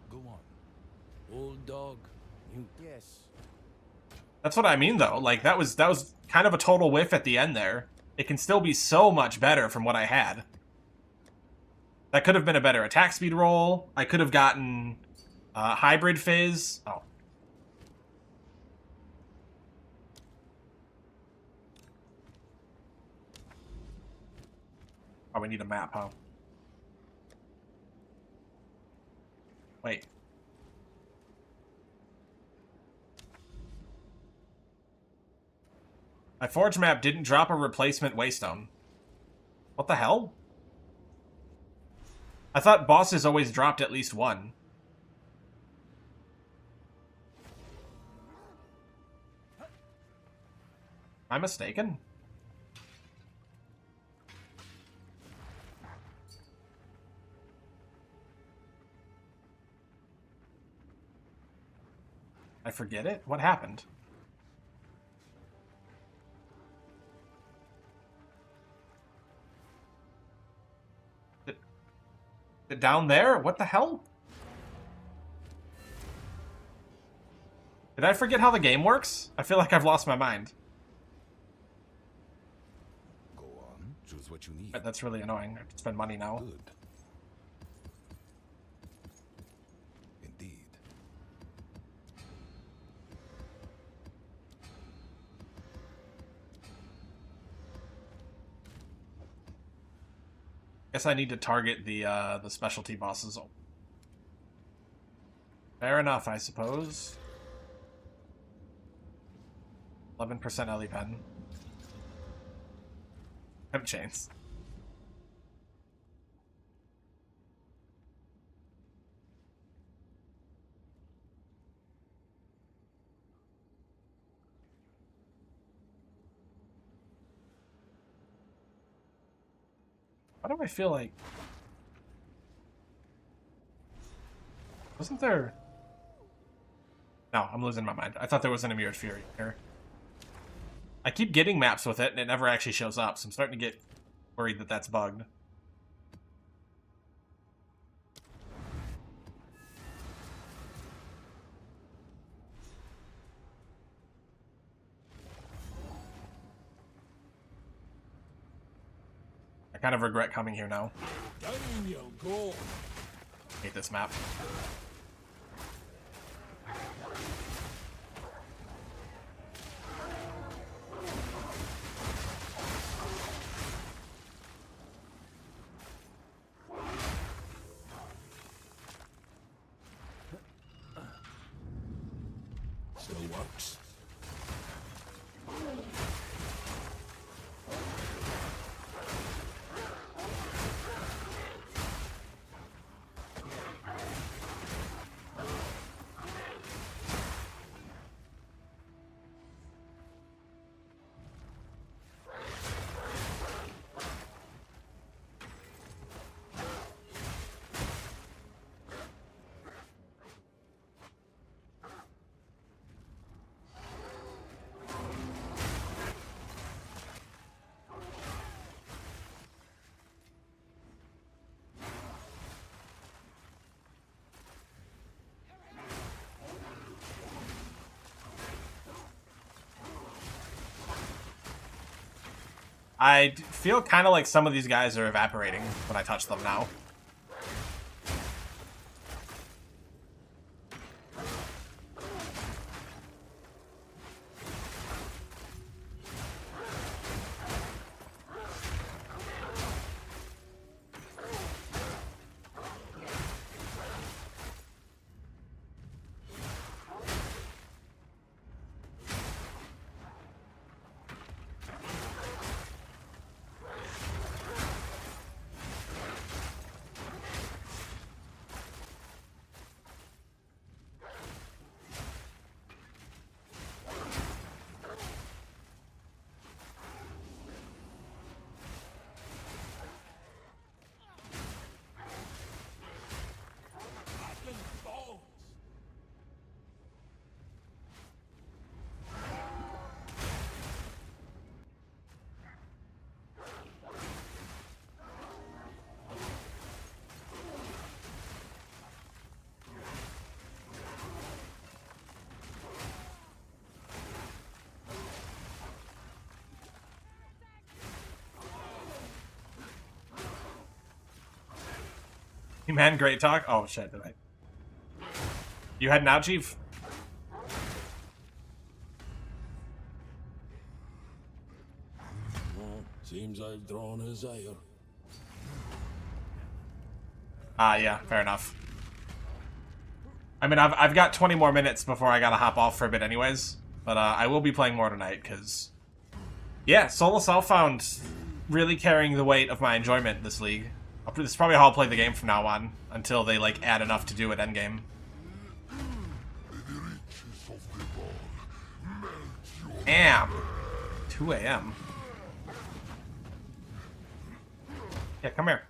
Go on. Old dog. You. Yes. That's what I mean, though. Like, that was kind of a total whiff at the end there. It can still be so much better from what I had. That could have been a better attack speed roll. I could have gotten hybrid fizz. Oh. Oh, we need a map, huh? Wait. My Forge map didn't drop a replacement Waystone. What the hell? I thought bosses always dropped at least one. Am I mistaken? I forget it? What happened? Down there? What the hell? Did I forget how the game works? I feel like I've lost my mind. Go on. Choose what you need. But that's really annoying. I have to spend money now. Good. Indeed. Guess I need to target the specialty bosses. Fair enough, I suppose. 11% Ellie Pen. Hemp chains. Why do I feel like... Wasn't there... No, I'm losing my mind. I thought there was an Mirrored Fury here. I keep getting maps with it, and it never actually shows up, so I'm starting to get worried that that's bugged. I kind of regret coming here now. Down you go. Hate this map. Still works. I feel kind of like some of these guys are evaporating when I touch them now. Hey man, great talk. Oh shit, did I? You heading out, Chief? Well, seems I've drawn his ire. Ah, yeah, fair enough. I mean, I've got 20 more minutes before I gotta hop off for a bit anyways. But I will be playing more tonight, because... Yeah, Solo Self-Found really carrying the weight of my enjoyment in this league. This is probably how I'll play the game from now on, until they, like, add enough to do at endgame. Damn. 2 a.m. Yeah, come here.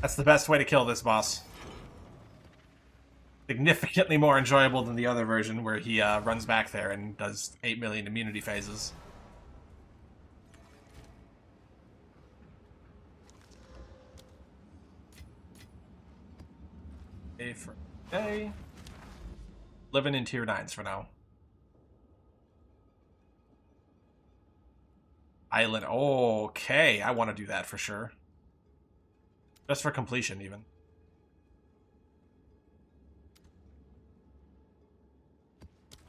That's the best way to kill this boss. Significantly more enjoyable than the other version where he runs back there and does 8 million immunity phases. A for A. Living in tier 9s for now. Island. Okay, I want to do that for sure. Just for completion, even.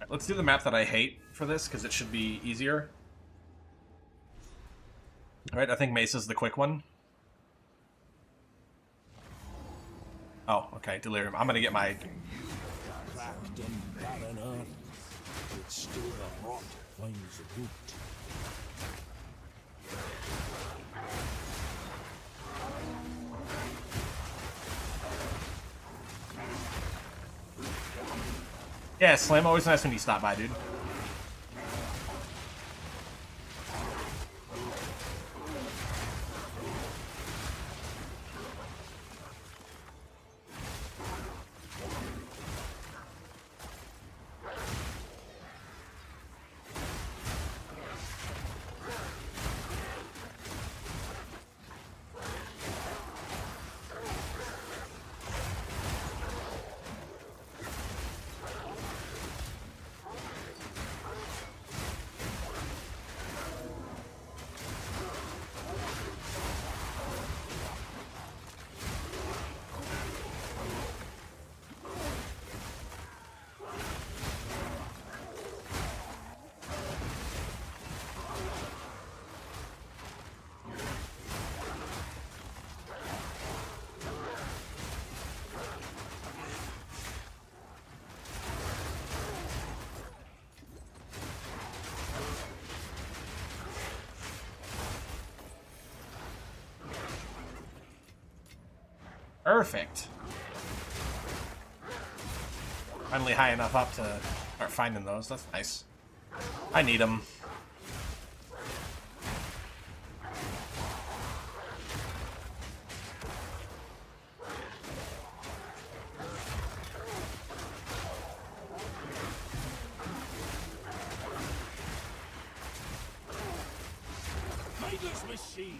Right, let's do the map that I hate for this, because it should be easier. Alright, I think Mesa's the quick one. Oh, okay, Delirium. I'm gonna get my... Cracked and barren earth, it's still the rot finds a root. Yeah, Slam, always nice when you stop by, dude. Perfect. Finally high enough up to start finding those. That's nice. I need them. Spider's machine.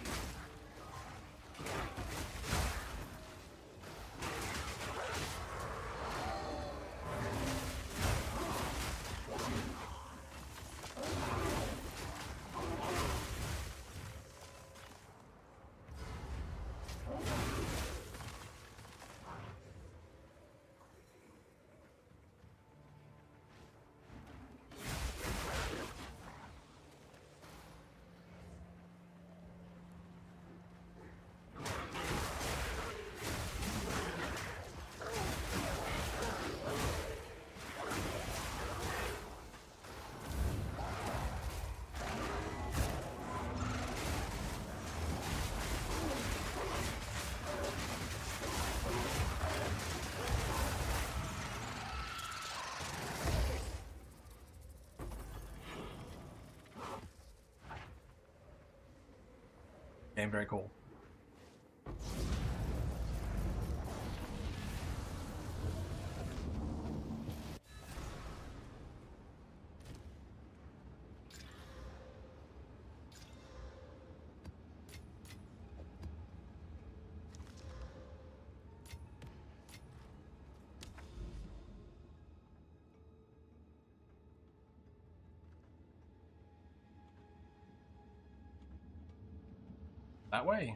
Game very cool. That way.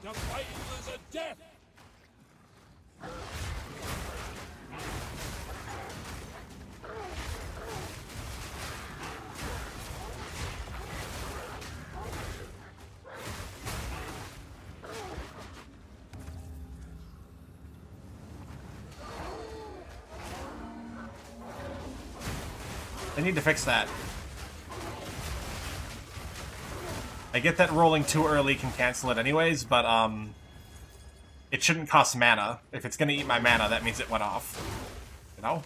The fighters are death. They need to fix that. I get that rolling too early can cancel it anyways, but it shouldn't cost mana. If it's gonna eat my mana, that means it went off. You know?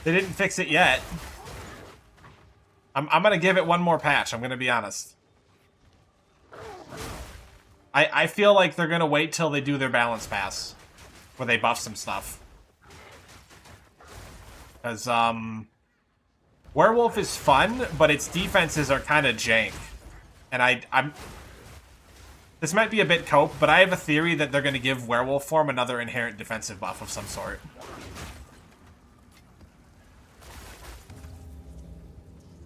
They didn't fix it yet. I'm gonna give it one more patch, I'm gonna be honest. I feel like they're gonna wait till they do their balance pass, where they buff some stuff. Because, Werewolf is fun, but its defenses are kind of jank. And I'm... This might be a bit cope, but I have a theory that they're going to give Werewolf form another inherent defensive buff of some sort.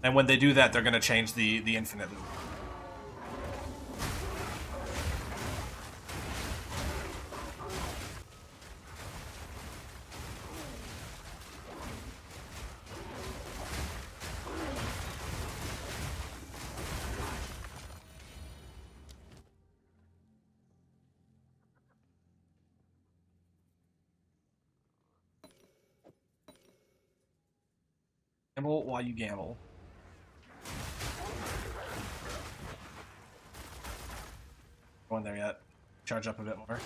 And when they do that, they're going to change the infinite loop. Gamble while you gamble. Go in there yet. Charge up a bit more.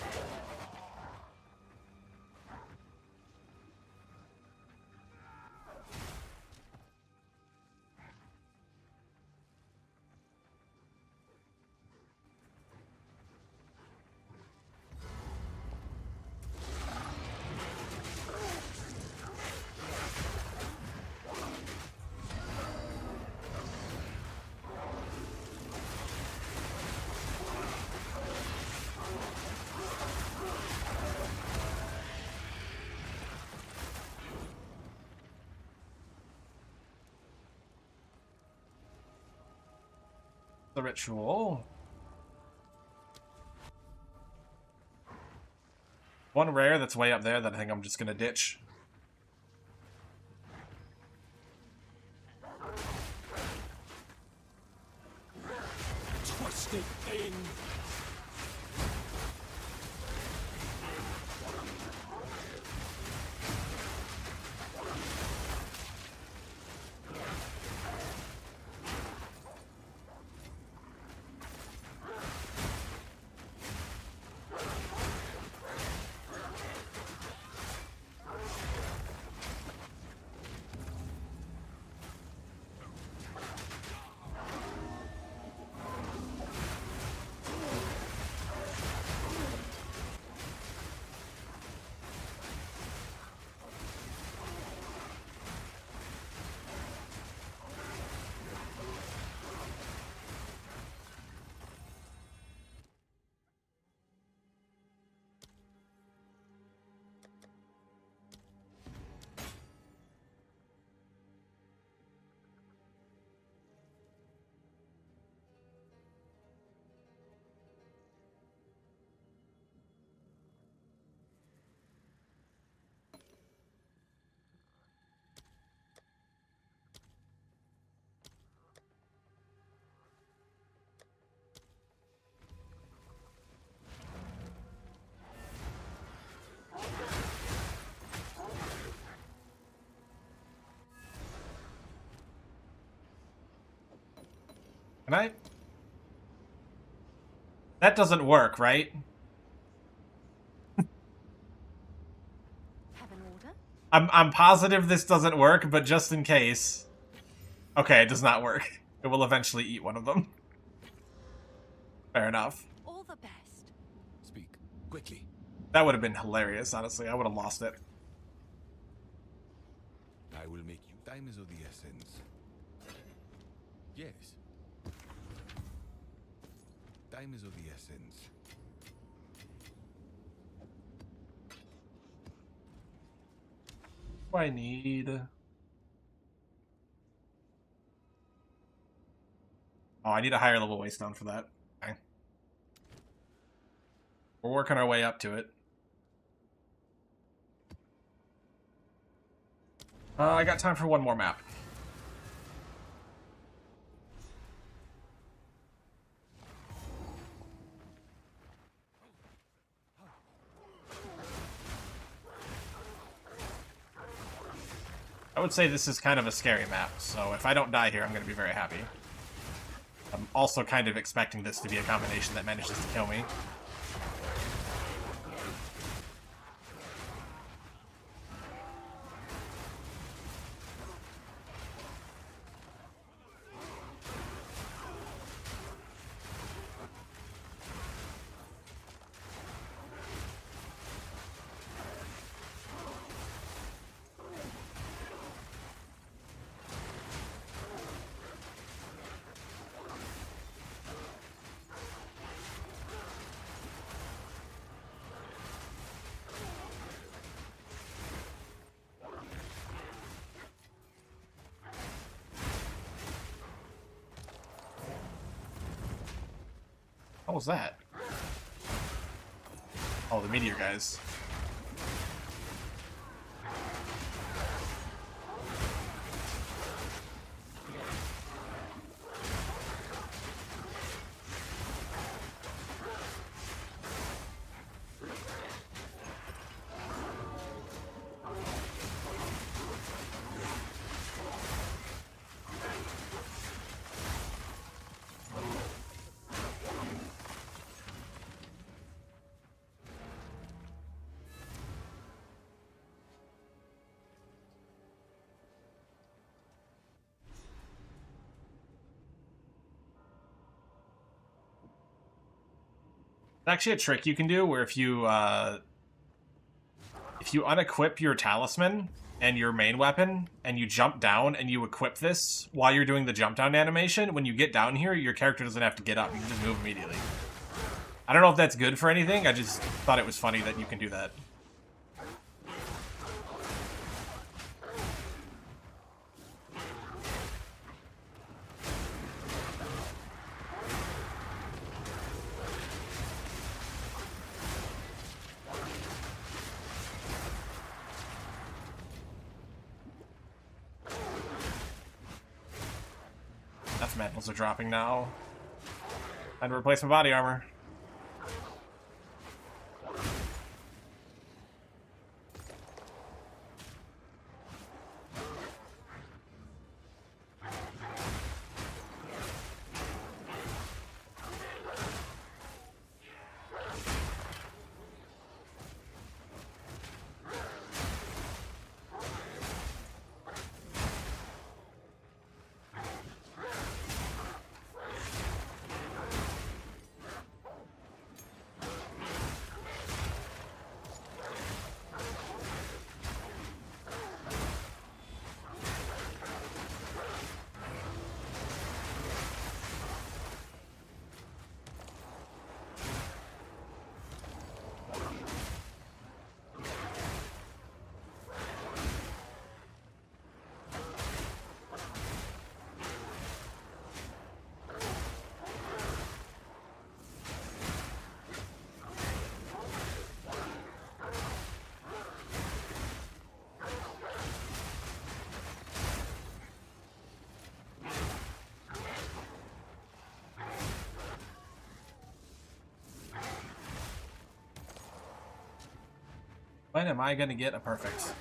The ritual. One rare that's way up there that I think I'm just gonna ditch. Twisted thing. Can I? That doesn't work, right? Have an order? I'm positive this doesn't work, but just in case. Okay, it does not work. It will eventually eat one of them. Fair enough. All the best. Speak quickly. That would have been hilarious, honestly. I would have lost it. I will make you. Time is of the essence. Yes. Time is of the essence. What do I need? Oh, I need a higher level waystone for that. Okay. We're working our way up to it. I got time for one more map. I would say this is kind of a scary map, so if I don't die here, I'm going to be very happy. I'm also kind of expecting this to be a combination that manages to kill me. What was that? Oh, the meteor guys. Actually a trick you can do where if you unequip your talisman and your main weapon and you jump down and you equip this while you're doing the jump down animation, when you get down here your character doesn't have to get up, you can just move immediately. I don't know if that's good for anything, I just thought it was funny that you can do that. Death mantles are dropping now. Time to replace my body armor. When am I gonna get a perfect?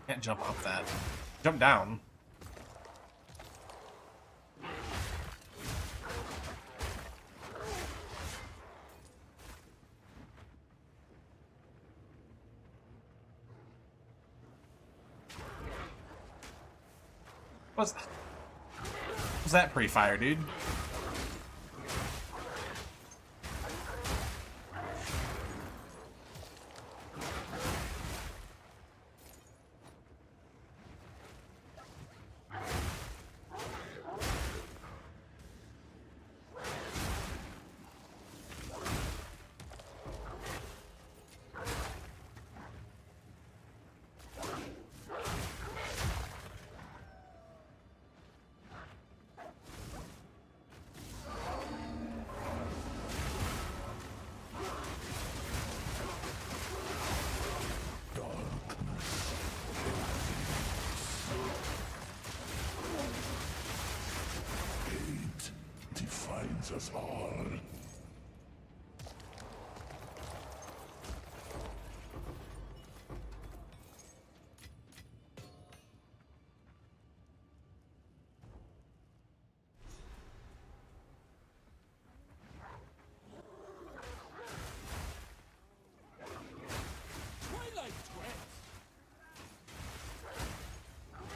Can't jump up that. Jump down. Was that pre-fire, dude? Defines us all.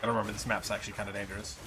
I don't remember, this map's actually kind of dangerous.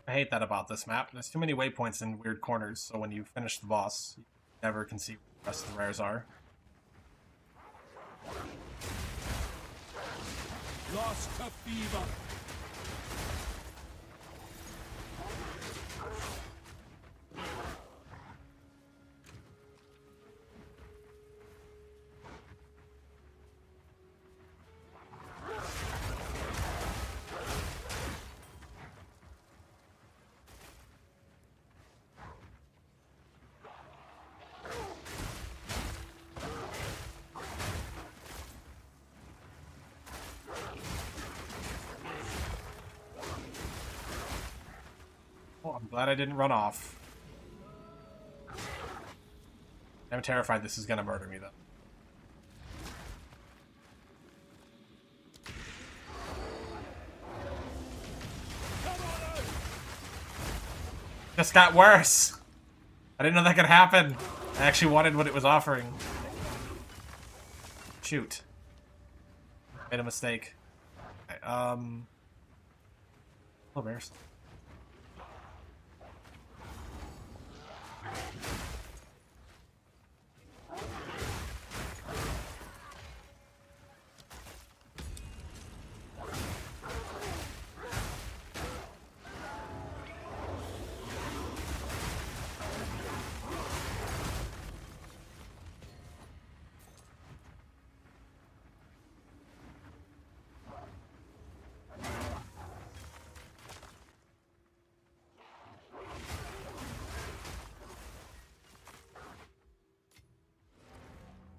I hate that about this map. There's too many waypoints in weird corners, so when you finish the boss, you never can see where the rest of the rares are. Lost to fever. Oh, I'm glad I didn't run off. I'm terrified this is gonna murder me, though. Just got worse! I didn't know that could happen! I actually wanted what it was offering. Shoot. Made a mistake. Okay, oh, bears.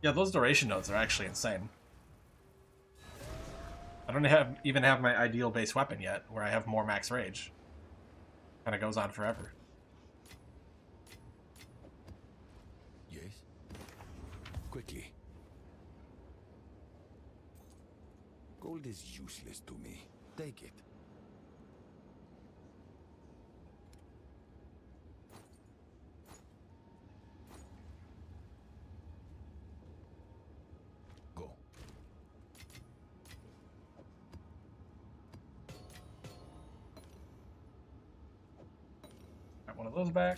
Yeah, those duration nodes are actually insane. I don't even have my ideal base weapon yet, where I have more max rage. Kind of goes on forever. Yes? Quickly. Gold is useless to me. Take it. one of those back.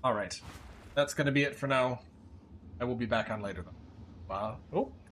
Alright. That's gonna be it for now. I will be back on later though. Oh.